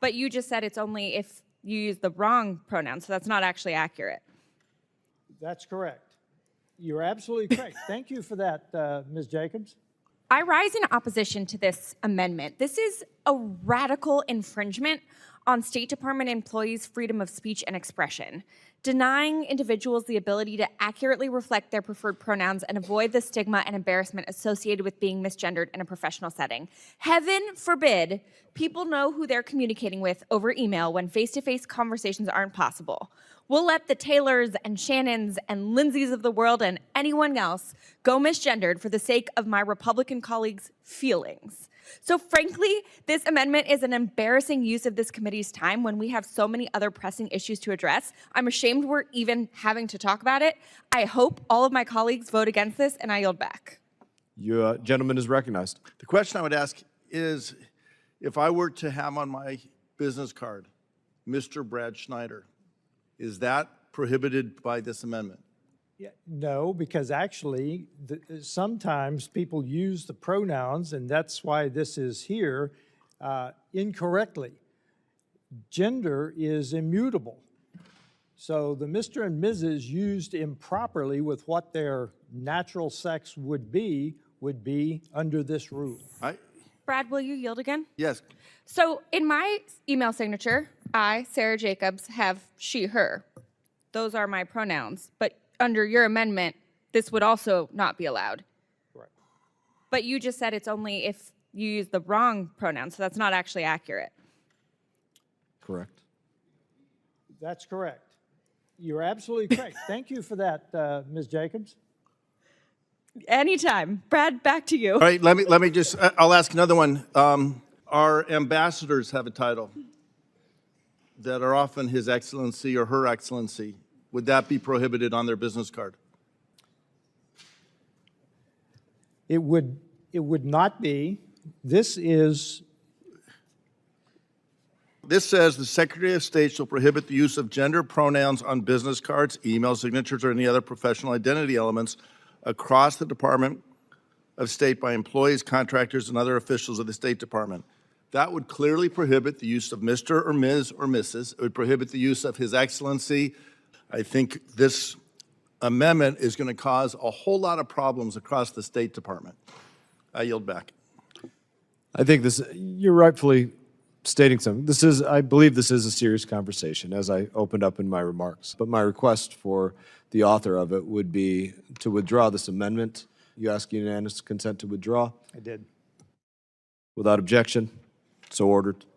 But you just said it's only if you use the wrong pronoun, so that's not actually accurate. That's correct. You're absolutely correct. Thank you for that, Ms. Jacobs. I rise in opposition to this amendment. This is a radical infringement on State Department employees' freedom of speech and expression, denying individuals the ability to accurately reflect their preferred pronouns and avoid the stigma and embarrassment associated with being misgendered in a professional setting. Heaven forbid people know who they're communicating with over email when face-to-face conversations aren't possible. We'll let the Taylors and Shannons and Lindsays of the world and anyone else go misgendered for the sake of my Republican colleagues' feelings. So frankly, this amendment is an embarrassing use of this committee's time when we have so many other pressing issues to address. I'm ashamed we're even having to talk about it. I hope all of my colleagues vote against this, and I yield back. Your gentleman is recognized. The question I would ask is, if I were to have on my business card, Mr. Brad Schneider, is that prohibited by this amendment? Yeah, no, because actually, sometimes people use the pronouns, and that's why this is here, incorrectly. Gender is immutable. So the Mr. and Mrs. used improperly with what their natural sex would be under this rule. Brad, will you yield again? Yes. So in my email signature, I, Sarah Jacobs, have she, her. Those are my pronouns. But under your amendment, this would also not be allowed. Right. But you just said it's only if you use the wrong pronoun, so that's not actually accurate. Correct. That's correct. You're absolutely correct. Thank you for that, Ms. Jacobs. Anytime. Brad, back to you. All right, let me just, I'll ask another one. Our ambassadors have a title that are often His Excellency or Her Excellency. Would that be prohibited on their business card? It would not be. This says the Secretary of State shall prohibit the use of gender pronouns on business cards, email signatures, or any other professional identity elements across the Department of State by employees, contractors, and other officials of the State Department. That would clearly prohibit the use of Mr. or Ms. or Mrs. It would prohibit the use of His Excellency. I think this amendment is going to cause a whole lot of problems across the State Department. I yield back. I think you're rightfully stating something. I believe this is a serious conversation, as I opened up in my remarks. But my request for the author of it would be to withdraw this amendment. You ask unanimous consent to withdraw? I did. Without objection, so ordered.